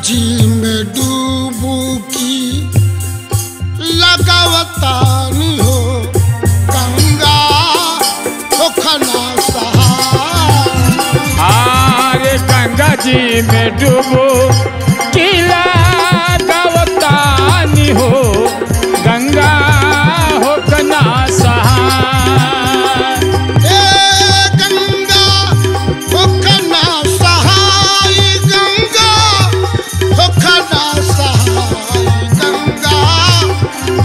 जी में डुबकी लगावतानी हो गंगा होखना सहाय। गंगा जी में डूबो किला गावतानी हो गंगा हो कना सहाय। गंगा होखना सहाय गंगा होखना सहाय गंगा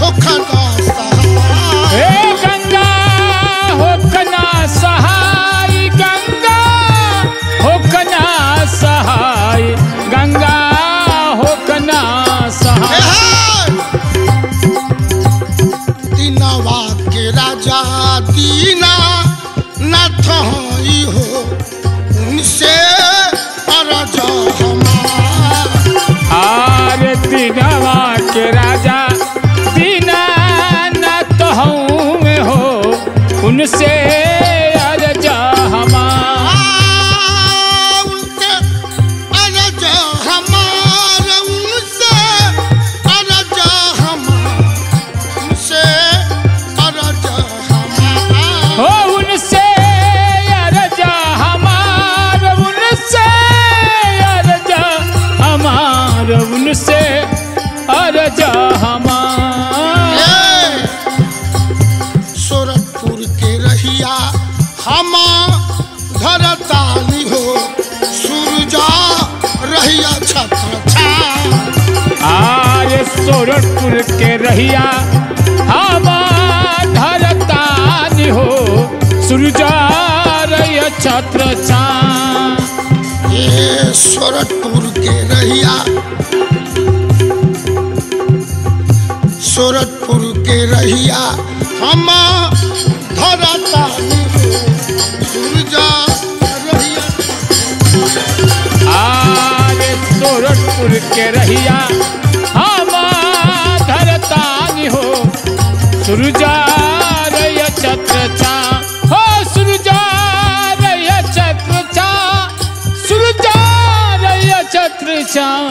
होखना सहाय। गंगा हो कना सहाय गंगा हो कना सहाय गंगा हो कना सहाय। दीनवा के राजा दीना नाथ हई हो उनसे अरज हमार। दीनवा के राजा दीना नाथ हूँ में हो उनसे अरज हमार। उनसे अरज हमार उनसे अरज हमार उनसे अरज हमार। हो उनसे अरज हमार उनसे अरज हमार उनसे अरज हमार। सोरठपुर के रहिया हम धरतानी हो सूरजा रहिया छत्र छाया। सोरठपुर के रहिया हम धरतानी हो सूरजा रहिया छत्र छाया। ये सोरठपुर के रहिया सोरठपुर के रहिया हम धरतानी हो सूरजा रहिया। सोरठपुर के रहिया हम धरतानी हो सूरजा रहिया छत्र छाया। हो सूरजा रहिया छत्र छाया सूरजा रहिया छत्र छाया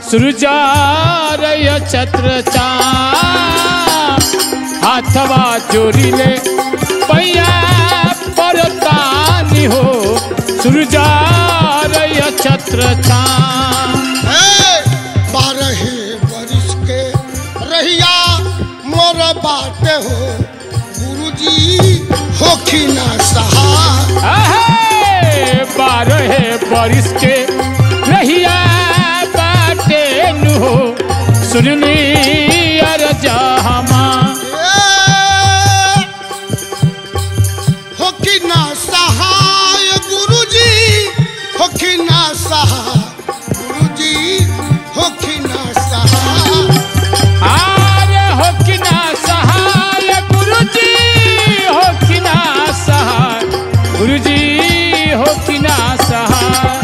सूरजा रहिया छत्र छाया। हाथवा जोड़ी ले पैया परतानी हो सूरजा रहिया छत्र छाया। 12 वर्ष के रहिया मोर बाटे हो गुरुजी होखिना सहाय। 12 वर्ष के रहिया बाटे नु हो सुननी अरज हमार। होखिना सहाय गुरुजी होखिना सहाय गुरुजी होखिना सहाय। होखिना सहाय गुरुजी होखिना सहाय गुरुजी होखिना सहाय।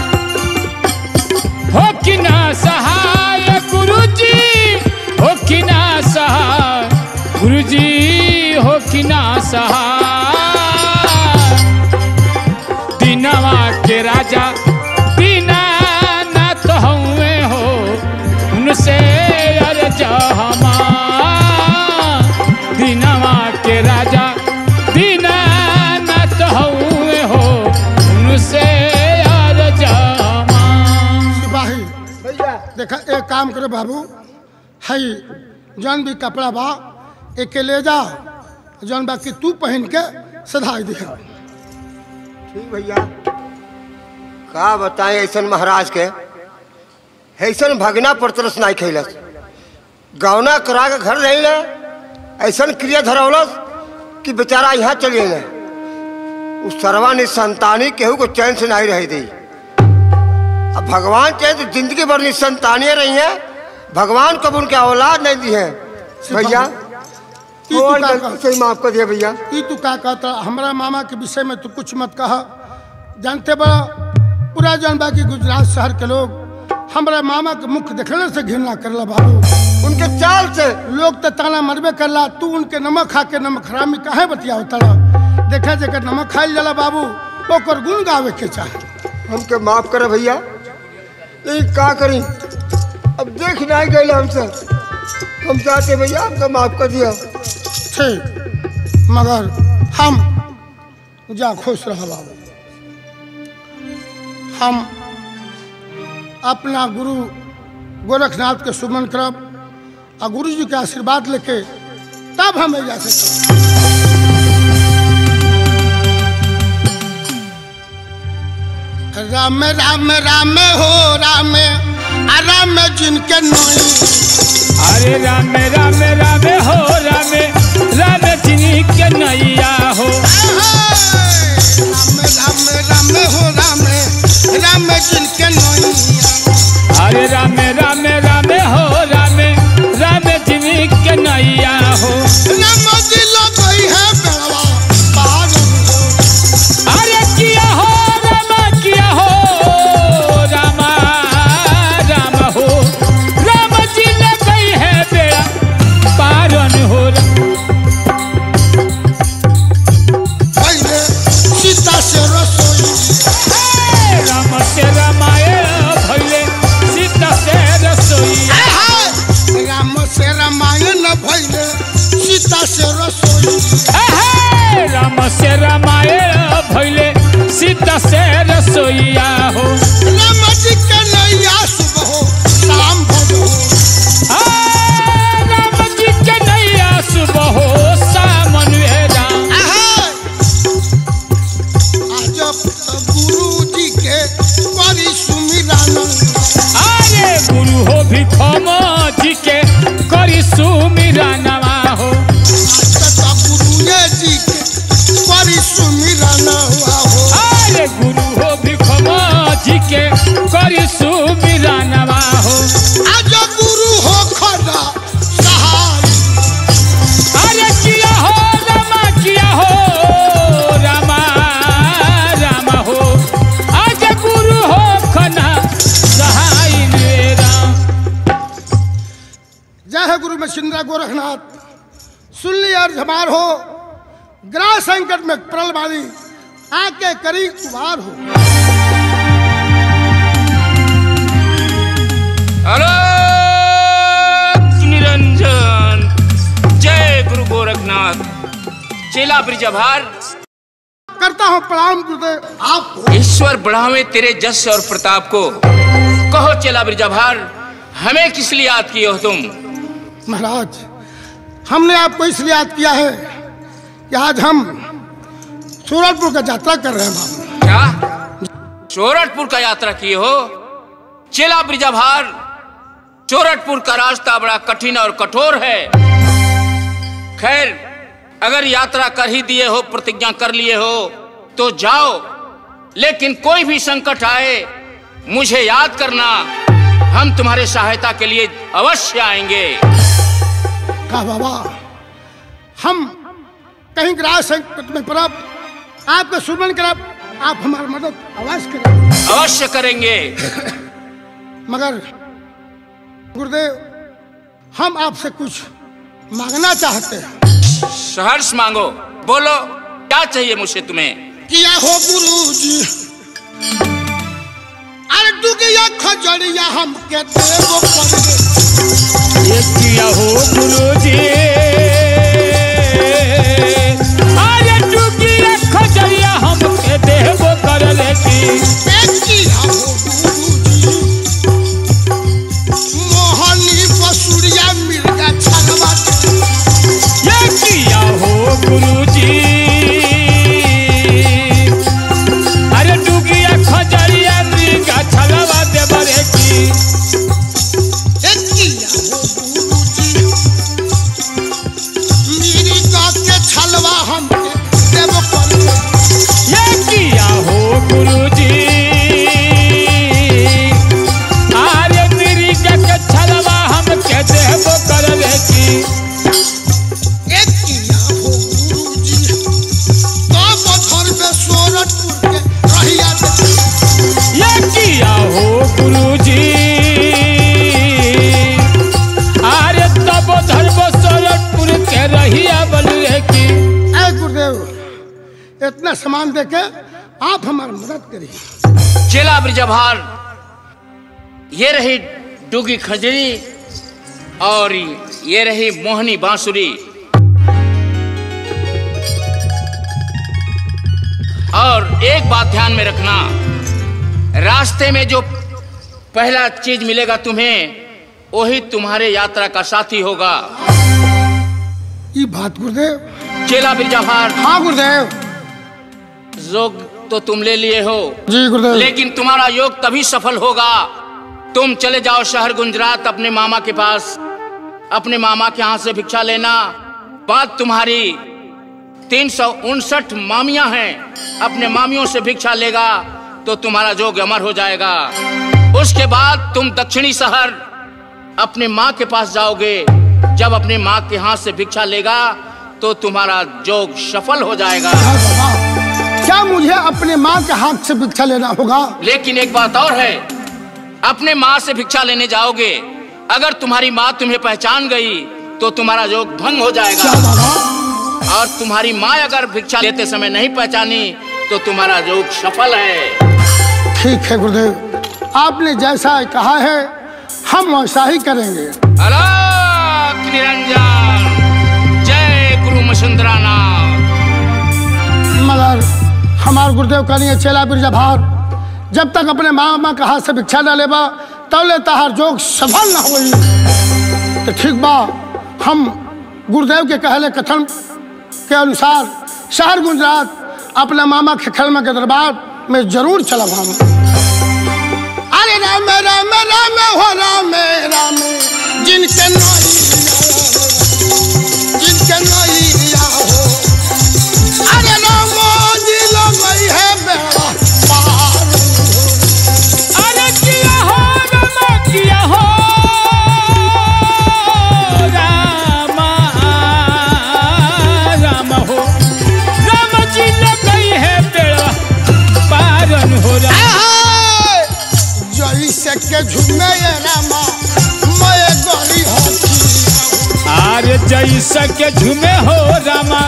होखिना सहाय गुरुजी होखिना सहाय गुरुजी होखिना सहाय। दीनवा के राजा दीना नाथ हुए हो उनसे अरज हमार। दीनवा के राजा दीना नाथ हुए हो उनसे अरज हमार। सिपाही देखा एक काम करे बाबू है जौन भी कपड़ा बा एक ले जा जौन बाकी तू पहन के सधाई दिखा। ठीक भैया का बताएं ऐसा महाराज के ऐसा भगना पर तरस नहीं खैलस गौना करा के घर रही ना ऐसा क्रिया धरौलस कि बेचारा यहाँ चलिए ना उस सर्वा निसंतानी केहू को चैन से नहीं रही दी। अब भगवान चाहे तो जिंदगी भर निसंतानियाँ रही हैं भगवान कब उनके औलाद नहीं दी है भैया। सही माफ कर दिया भैया। तू का कहता हमारा मामा के विषय में तू कुछ मत कहा। जानते बड़ा पूरा जानबा की गुजरात शहर के लोग हमारा मामा के मुख देखने से घृणा करला बाबू। उनके चाल से लोग तो ताना मरबे करला तू उनके नमक खा के नमक हरामी काहे बतिया तड़ा। देखा जगह नमक खाइल जाला बाबू ओकर गुण गावे के चाहे। हमके माफ करे भैया नहीं का करी अब देख नहीं गए हमसे, हम चाहते भैया आपका माफ कर दिया। ठीक, मगर हम जा खुश रहा बाबू। हम अपना गुरु गोरखनाथ के सुमन करब और गुरु जी के आशीर्वाद लेके तब हमें जा सकते। राम राम राम हो राम राम जिनके नोई। अरे राम राम राम हो राम राम जिनके नैया हो। राम राम राम हो राम राम जिनके नैया। अरे राम राम राम हो राम राम जिनके नैया हो। राम जी लगई है बेड़वा पार हो। अरे किया हो राम किया हो राम राम हो। राम जी लगई है बेड़ा पारन हो। पहले सीता से रसोई। राम से रामायण भइले सीता से रसोई। राम से रामायण भइले सीता से रसोई। राम से रामायण भइले सीता से रसोईया हो। राम जी के नैया सुबह हो शाम भजो। राम जी के नैया सुबह हो सामन वेरा। आज गुरु जी के करी सुमिरन। अरे गुरु हो भिखम जी के करी सुमिरनवा हो। गुरु जी के करी सुमिरन हुआ हो। अरे गुरु हो भिखम जी के करी सुमिरनवा हो। आज गुरु हो खड़ा सहाय। अरे किया हो रामा किया हो रामा राम हो। आज गुरु हो खना सहाय मेरा। जय है गुरु मछिंद्रा गोरखनाथ। सुन ली और जमार हो ग्राह संकट में प्रल वाली आके करी उबार हो। निरंजन जय गुरु गोरखनाथ। चेला ब्रिजभार करता हूँ प्रणाम गुरुदेव आपको। ईश्वर बढ़ावे तेरे जस और प्रताप को। कहो चेला ब्रिजभार, हमें किस लिए याद किए हो तुम? महाराज, हमने आपको इसलिए याद किया है कि आज हम सूरजपुर का यात्रा कर रहे हैं बाबू। क्या सोरठपुर का यात्रा किए हो? चेला ब्रिजभार, सोरठपुर का रास्ता बड़ा कठिन और कठोर है। खैर, अगर यात्रा कर ही दिए हो, प्रतिज्ञा कर लिए हो तो जाओ, लेकिन कोई भी संकट आए मुझे याद करना। हम तुम्हारे सहायता के लिए अवश्य आएंगे। कहा बाबा, हम कहीं ग्राह संकट में पड़ब, आपका सुमन करब, आप हमारी मदद अवश्य करेंगे। अवश्य करेंगे। मगर गुरुदेव, हम आपसे कुछ मांगना चाहते हैं। सहर्ष मांगो, बोलो क्या चाहिए मुझे तुम्हें? किया हो गुरु जी, अरे डुगिया खजड़िया हमके देवो पड़े। ये किया हो गुरुजी, अरे डुगिया खजड़िया हमके देवो कर लेती। किया हो गुरु जी, मोहनी बसुरिया मिर्गा छलवा। ये किया हो गुरुजी, अरे डुगिया खजड़िया मिर्गा छलवा देवरे की। किया हो गुरु जी, मिर्गा के छलवा हमके देवो पड़े। ये किया हो गुरुजी, अरे मिर्गा के छलवा हमके देवो कर लेती। किया हो गुरु जी, तब धर में सोरठपुर के रहिया दे। ये किया हो गुरुजी, अरे तब धर्म सोरठपुर के रहिया बलुए की। ऐ गुरुदेव, इतना सामान देके आप हमारी मदद करिए। चेला ब्रिजभार, ये रही डुगी खजरी और ये रही मोहनी बांसुरी। और एक बात ध्यान में रखना, रास्ते में जो पहला चीज मिलेगा तुम्हें, वही तुम्हारे यात्रा का साथी होगा। ये बात गुरुदेव। चेला बिरजाभार। हाँ गुरुदेव। योग तो तुम ले लिए हो जी गुरुदेव, लेकिन तुम्हारा योग तभी सफल होगा, तुम चले जाओ शहर गुजरात अपने मामा के पास, अपने मामा के यहाँ से भिक्षा लेना। बात तुम्हारी 359 मामियां हैं, अपने मामियों से भिक्षा लेगा तो तुम्हारा योग अमर हो जाएगा। उसके बाद तुम दक्षिणी शहर अपने माँ के पास जाओगे, जब अपने माँ के हाथ से भिक्षा लेगा तो तुम्हारा योग सफल हो जाएगा। क्या मुझे अपने माँ के हाथ से भिक्षा लेना होगा? लेकिन एक बात और है, अपने माँ से भिक्षा लेने जाओगे, अगर तुम्हारी माँ तुम्हें पहचान गई तो तुम्हारा योग भंग हो जाएगा। और तुम्हारी माँ अगर भिक्षा लेते समय नहीं पहचानी तो तुम्हारा योग सफल है। ठीक है गुरुदेव, आपने जैसा कहा है हम वैसा ही करेंगे। अलख निरंजन, जय गुरु मसुंदरानाथ। मगर हमारे गुरुदेव कहनी है चेला बिरजाभार, जब तक अपने मामा के हाथ से भिक्षा न लेबा तौले तहार योग सफल न होई। तो ठीक बा, हम गुरुदेव के कहले कथन के अनुसार शहर गुजरात अपने मामा के खलमा के दरबार में जरूर चलब हम। अरे राम राम राम हो राम राम, जिनके नैया हो, अरे राम जी लोग है बेड़ा पार। अरे किया हो राम, किया हो राम, राम हो राम जी लोग है बेड़ा पारन हो राम। जैसे के झूमे ये रामा मैं गरी होती। अरे जैसा के झूमे हो रामा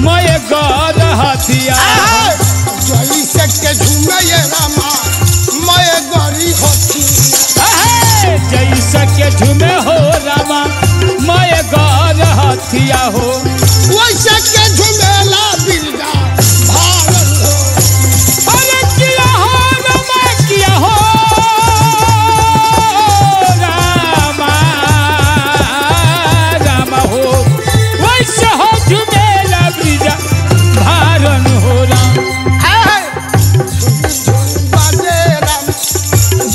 मैं गौर हथिया। जैसे के झूमे ये रामा मैं गरी होती। जैसा के झूमे हो रामा मैं गौर हथिया हो, वैसे के झूमेला बिरजा भागल हो। अरे किया हो रामा, किया हो रामा, रामा हो वैसे हो झूमेला बिरजा भारन हो राम। बाजे राम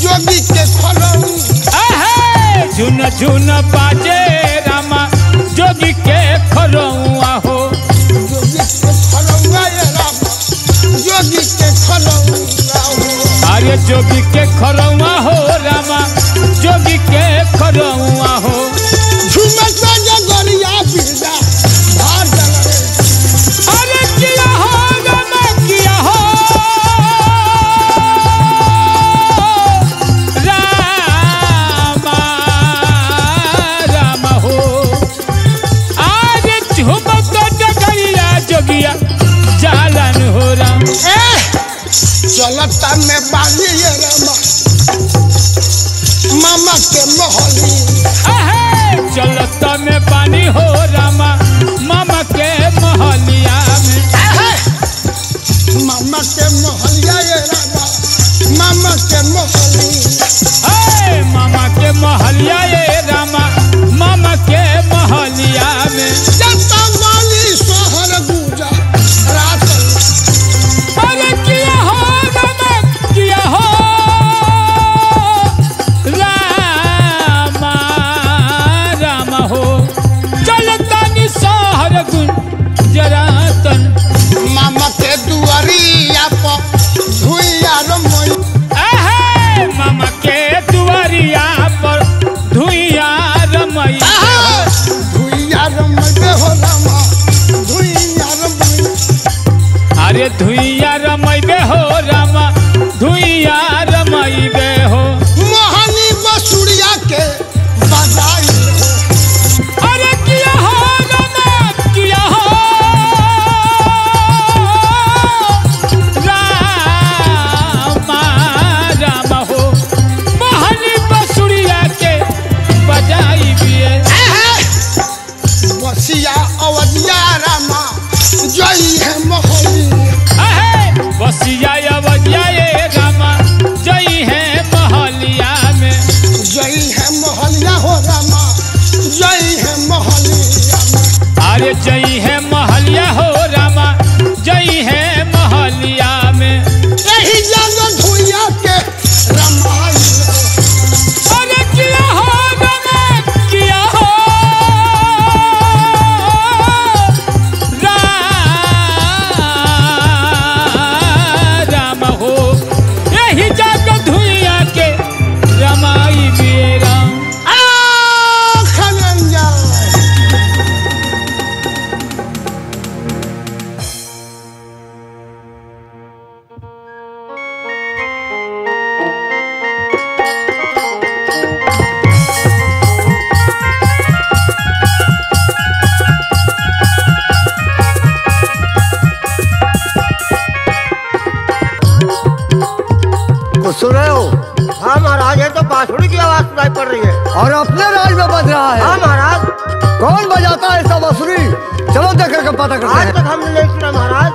जोगी के खरऊ। झुन झुन बाजे रामा जोगी के खरौआ हो। जोगी के खरौआ ये राम, जोगी के खरौआ हो। अरे जोगी के खरौआ हो रामा, जोगी के खरौआ हो। झूमत जगरिया बिरजा भागल रे। अरे किया हो रामा, किया हो रामा, रामा हो। अरे झूमत जगरिया जोगिया जालन हो राम। चलता में बाली ये रामा मामा के मोहली। चलता में पानी हो रामा मामा के महलिया में। मामा के मोहलिया ये रामा मामा के मोहली। मामा के महलिया ये रामा मामा के महलिया में। जता वाली सोहर गुजा रात। अरे किया हो रामा, किया हो रामा, रामा हो चलता नि शहर गुजरातन। मामा के दुआरिया पर धुइया रमई। मामा के दुआरिया पर धुइया रमई। धुइया रमई हो रामा, धुइया रमई। अरे धुइया रमैबे हो रामा, धुइया रमैबे हो। मोहनी बसुड़िया के बजाई हो। अरे किया हो रामा, किया हो रामा, रामा हो। मोहनी बसुड़िया के कुछ सुन रहे हो? हाँ महाराज, ये तो बांसुरी की आवाज सुनाई पड़ रही है। और अपने राज में बज रहा है। हाँ महाराज। कौन बजाता है ऐसा बांसुरी? चलो देख करके पता करते आज हैं। तक हमने नहीं सुना महाराज।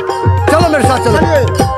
चलो मेरे साथ चलो। चलिए।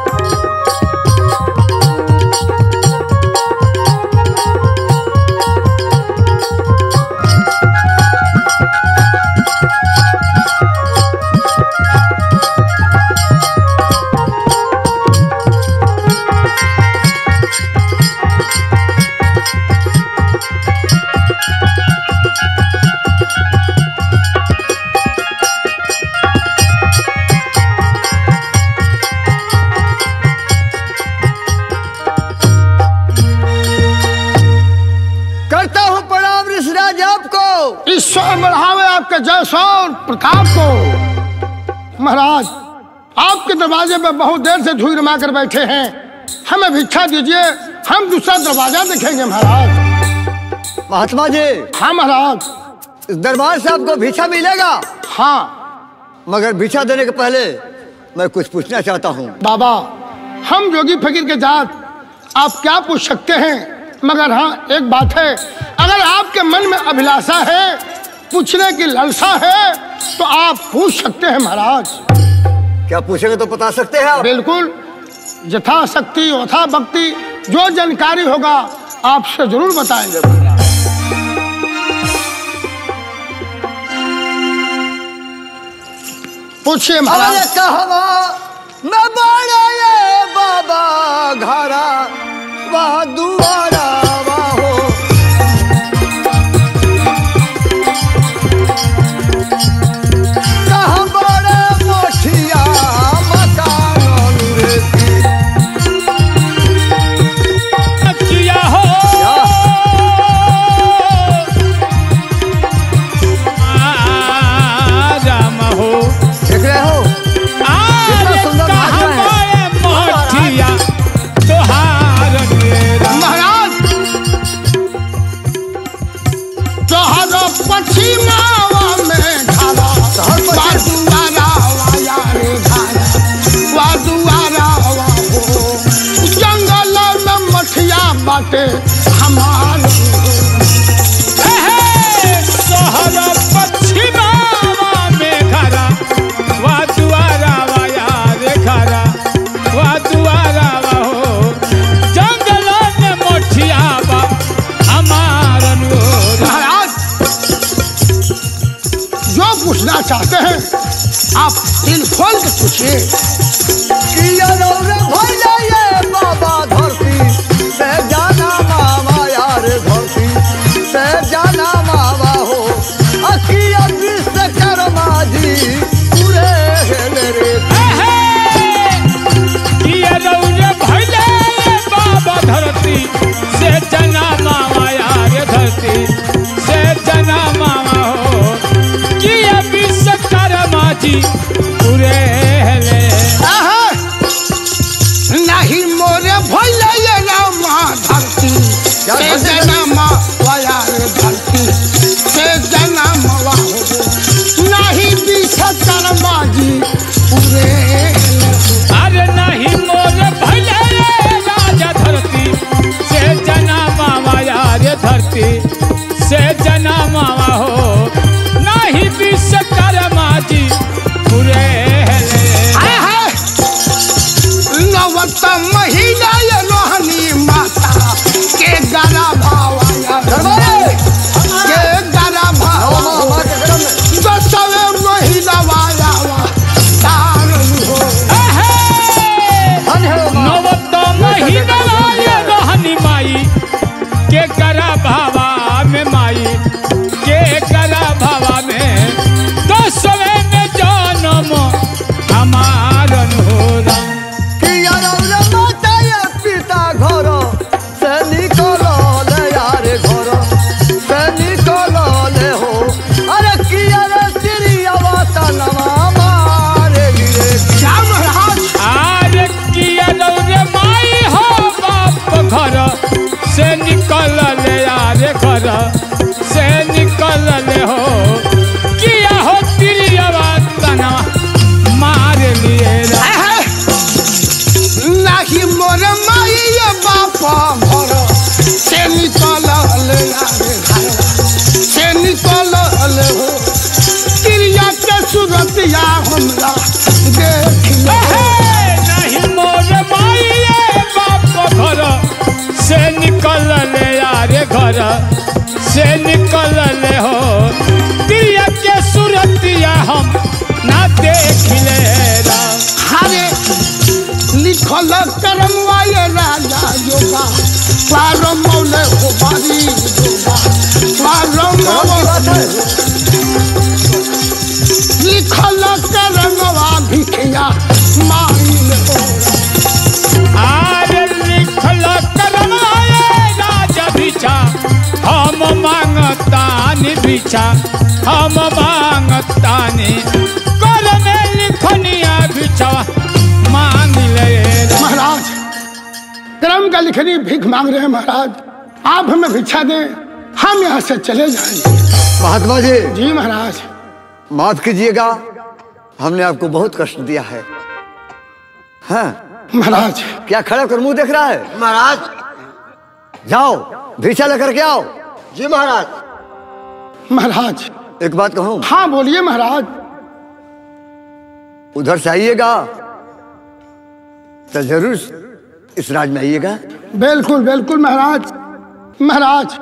ईश्वर बढ़ावे आपके जयश और प्रताप को। महाराज, आपके दरवाजे पर बहुत देर से धूल रमा कर बैठे हैं, हमें भिक्षा दीजिए, हम दूसरा दरवाजा देखेंगे महाराज। महात्मा जी। हाँ महाराज। इस दरबार से आपको भिक्षा मिलेगा? हाँ, मगर भिक्षा देने के पहले मैं कुछ पूछना चाहता हूँ। बाबा, हम जोगी फकीर के जात आप क्या पूछ सकते हैं, मगर हाँ एक बात है, अगर आपके मन में अभिलाषा है, पूछने की लालसा है, तो आप पूछ सकते हैं महाराज। क्या पूछेंगे तो बता सकते हैं आप? बिल्कुल, यथाशक्ति यथा भक्ति जो जानकारी होगा आपसे जरूर बताएंगे महाराज। पूछिए महाराज। कहवा मैं बड़ा ये बाबा घरा वह दुआरा वाहो, कहाँ बड़े मोठिया मकान किया हो राम हो। देख रहे हो कितना सुंदर भाषा है। मोठिया तोहार महाराज, तोहरो पछिमावा में घारा वादुआरा वाया रे घारा वादुआरा वा हो, जंगल में मठिया बाटे हमार तोहर पछिमावा में घरा वा दुआरा वाया रे घरा वा दुआरा वा हो, जंगल में मोठिया बा हमार अनुरोध। महाराज, जो पूछना चाहते हैं आप दिल खोल के पूछिए। किया रे भैया ये बाबा धरती से जाना मामा यार, धरती से जाना मामा हो, अकिया विश्वकर्मा जी पूरे हेले रे। किया रौरे भैले बाबा धरती से जना मामा यार, धरती से जना मामा हो, किया विश्वकर्मा जी पूरे हेले। नहीं मोरे भैया ये रामा धरती से जनमा वाया रे, धरती से जनमा हो, नहीं विश्वकर्मा जी पूरे। अरे नहीं मोर भैले राजा धरती से जना मामा यार, धरती से जना मामा हो, नहीं विश्वकर्मा जी पूरे हेले। नवत महीना ये रोहनी माता के गरा भावाया के गरा भावा, दसवे महीना वाया नवत महीना ये रोहनी माई के गरा भावा में, माई के गरा भावा में, दसवे में जन्म हमार अनुरोध। किया रे माता ये पिता घर से निकल ले यार, घर से निकल ले हो, अरे किया रे तेरी आवाज नवा मारे गिरे। क्या महाराज? आरे किया रे माई हो बाप घर से निकल ले यार, घर से निकल ले हो, किया हो तेरी आवाज तनवा मार लिए। नहीं मोरे माई ये बाप घर से निकल ले यारे घर से निकल ले हो क्रिया के सूरतिया हमरा देख ले नहीं मोर माई बाप घर से निकल ले यारे घर से निकल ले हो क्रिया के सूरतिया हम ना देख ले हरे लिखल करमवा ये राजा योगा पारम मौले हो बारी योगा पारम मौले लिखल करमवा भिखिया मांग हो आरे लिखल करमवा ये राजा भिक्षा हम मांगतानी भिक्षा हम मांगतानी कर में लिखनिया भिक्षा मांग ले महाराज क्रम का लिखनी भीख मांग रहे हैं महाराज आप हमें भिक्षा दें हम यहाँ से चले जाएंगे महात्मा जी जी महाराज माफ कीजिएगा हमने आपको बहुत कष्ट दिया है। हाँ महाराज क्या खड़ा कर मुंह देख रहा है? महाराज जाओ भिक्षा लेकर के आओ। जी महाराज। महाराज एक बात कहूँ? हाँ बोलिए महाराज। उधर से आइएगा तो जरूर इस राज में आइएगा। बिल्कुल बिल्कुल महाराज। महाराज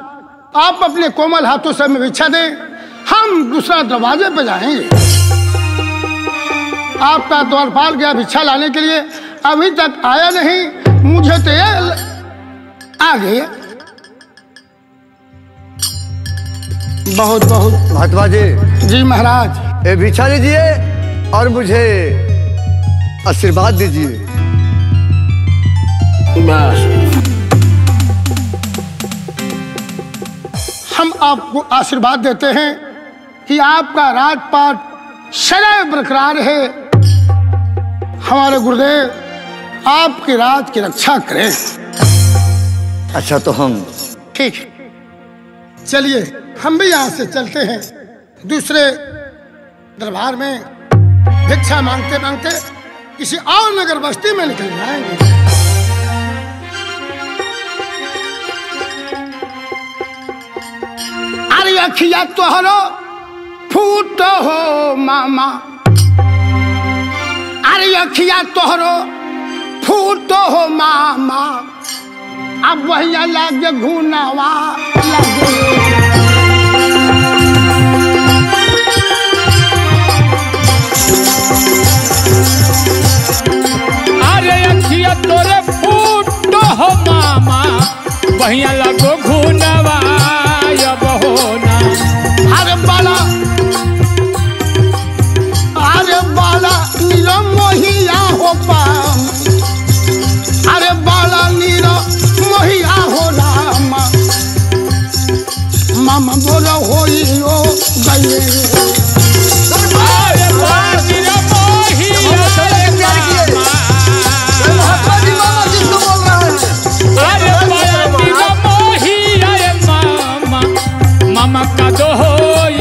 आप अपने कोमल हाथों से हमें भिक्षा दें हम दूसरा दरवाजे पे जाएंगे। आपका द्वारपाल गया भिक्षा लाने के लिए अभी तक आया नहीं मुझे तो ये आ गए। बहुत बहुत महात्मा जी। जी महाराज। ये भिक्षा लीजिए और मुझे आशीर्वाद दीजिए। हम आपको आशीर्वाद देते हैं कि आपका राजपाट सदैव बरकरार है। हमारे गुरुदेव आपके राज की रक्षा करें। अच्छा तो हम ठीक है चलिए हम भी यहाँ से चलते हैं दूसरे दरबार में भिक्षा मांगते मांगते किसी और नगर बस्ती में निकल जाएंगे। अरे अखिया तोहरो फूट हो मामा अरे अखिया तोहरो फूट हो मामा अब वही लागे घूनावा लागे। अरे अखिया तोरे फूट हो मामा वही लगो घूनवा अब होना। अरे बाला नीरो मोहिया हो पाम अरे बाला नीरो मोहिया हो रामा मामा बोलो होइयो गए। अरे बाजीरा मोहिया महात्मा जी मामा जिसको बोल रहा है। अरे बाजीरा मोहिया मामा मामा का दो होई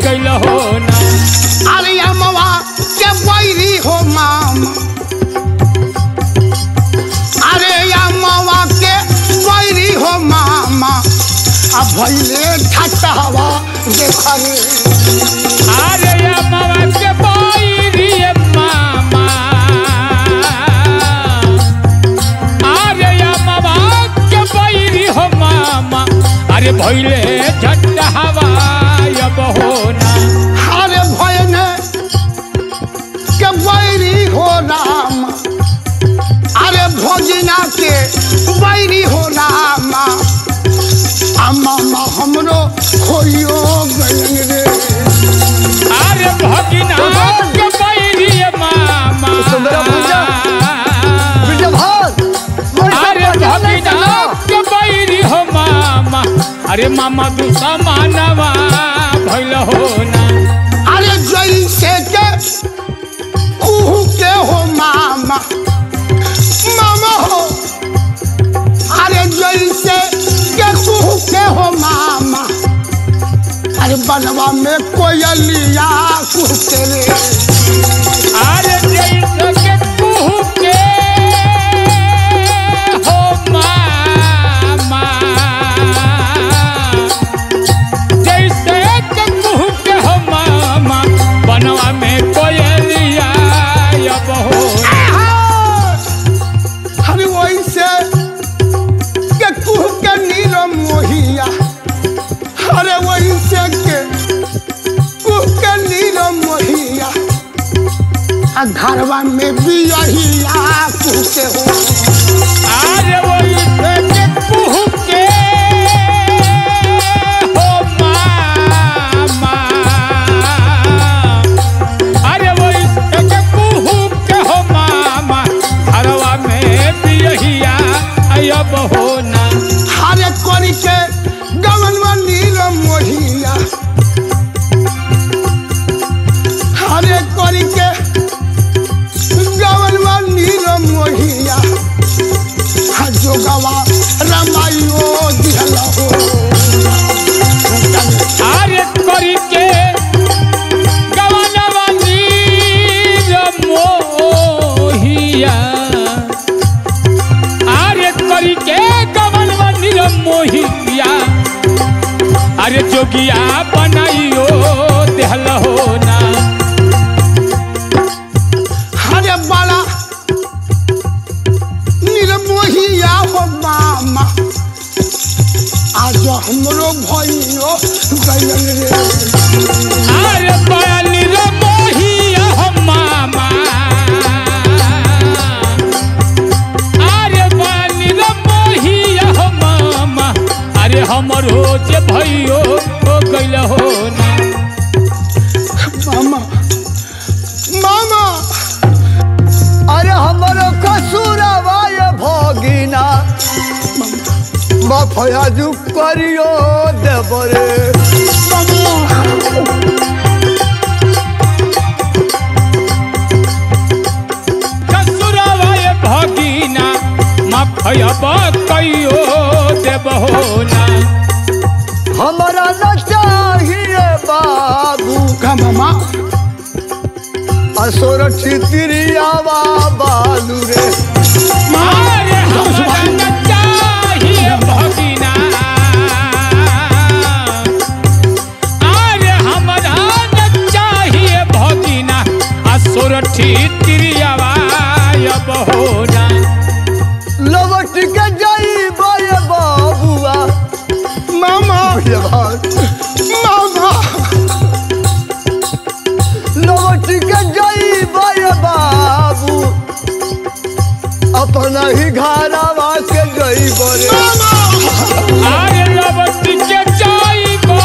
गइल होना। अरे अमवा के बैरी हो मामा अरे अमवा के बैरी हो मामा अब भैले ठटहवा देखा रे। अरे अमवा के बैरी मामा अरे अमवा के बैरी हो मामा अरे भैले ठटहवा अब होना। अरे भयने के बैरी हो राम अरे भोजना के बैरी हो रामा मामा हमरो खोइयो गए रे। अरे भगिना के बैरी मामा सुंदरा पूजा अरे भगिना के बैरी हो मामा अरे मामा दुश्मनवा भइल होना। अरे जैसे के कुहू के हो मामा मामा हो अरे जैसे के कुहू के हो मामा अरे बनवा में कोयलिया कुहू के रे। अरे जैसे के कुहू के हो घरवा में भी यही के हो। अरे वही के कुहू के हो मामा, अरे वही के कुहू के हो मामा, घरवा में भी यही अब होना। हरे कोरी के गवनवा नील मोहिया, हरे कोरी के गवनवा नील मोहिया, जोगवा रमाइयो दिहला हो। अरे कोरी के गवनवा नील मोहिया, अरे कोरी के गवनवा नील मोहिया, अरे जोगिया बनाइयो देहल होना। हरे बाला निर्मोहिया हो मामा, आज हमरो भइयो गयल रे। अरे बड़ा निर्मोहिया हो मामा, अरे बड़ा निर्मोहिया हो मामा, अरे हमरो जे भइयो हो गइल होना। मामा मामा अरे हमारो कसूरवा ये भोगिना माफया जू करियो देबरे। कसुरवा ये भोगिना माफया कइयो देब होना। हमारा न चाहिए बाबू का मामा असुर छितिरियावा बालू रे। अरे हमरा न चाहिए भगिना, अरे हमरा न चाहिए भगिना, असुरठी तिरियावा अब होना। लवट के जाई बाए बाबुआ मामा मामा लवट के जाई बाए बाबू अपना ही घरवा के गई बरे। अरे लवटी के जाइबो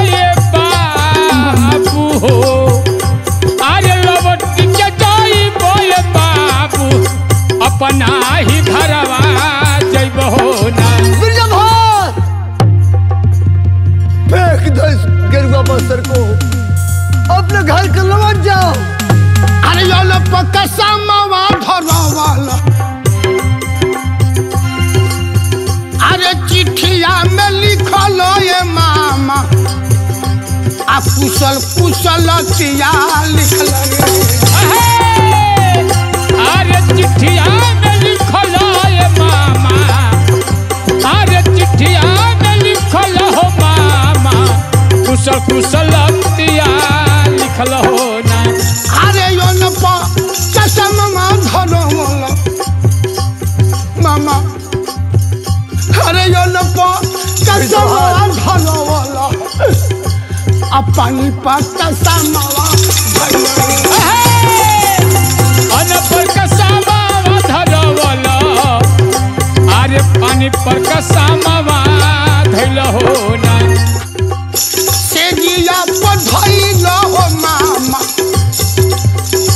ये बाबू हो, अरे लवटी के जाइबो ये बाबू, अपना ही घरवा जइबो ना। बिरजा भात फेंक दो इस गेरुआ बस्तर को, अपने घर के लौट जाओ। अरे यो लो पक्का सामावा धरवाला, अरे चिट्ठिया में लिखल ये मामा, आ कुशल कुशलतिया लिखल रे। अरे चिट्ठिया में लिखल ये मामा, अरे चिट्ठिया में लिखल हो मामा, कुशल कुशलतिया लिखल हो ना। अरे यो न कसमवा धरवाला मामा, अरे यो न कसमवा धरवाला, अपनी कसमवा अनपर कसावा धरवला, अरे पानी पर कसावा धैल हो ना। से जिया पधइल हो मामा,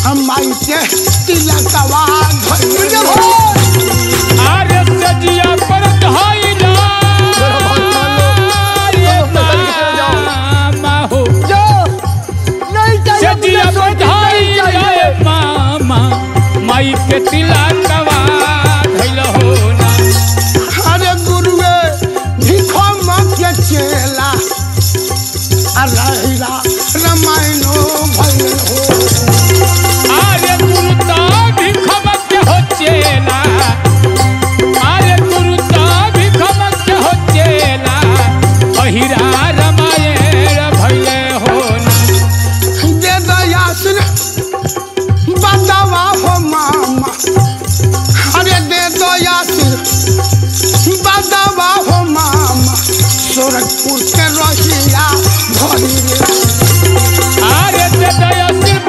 हमाई के तिलकवा धइल हो। अरे सजिया पर धइला ये मामा हो, जाओ नहीं चाहिए सजिया पर धइला ये मामा, माई के तिलकवा धैल हो ना। अरे गुरुए भिखो मके चेला, अरहिरा रामायणो भइल हो। अरे गुरुता भिखमक हो चेला, अरे गुरुता भिखमक हो चेला, अहिरा रामायण भइले हो ना। दे दयासिर बदवा हो मामा, अरे दे दयासिर बदवा हो मामा, सोरठपुर के रहिया भरी रे। अरे दया सिर्फ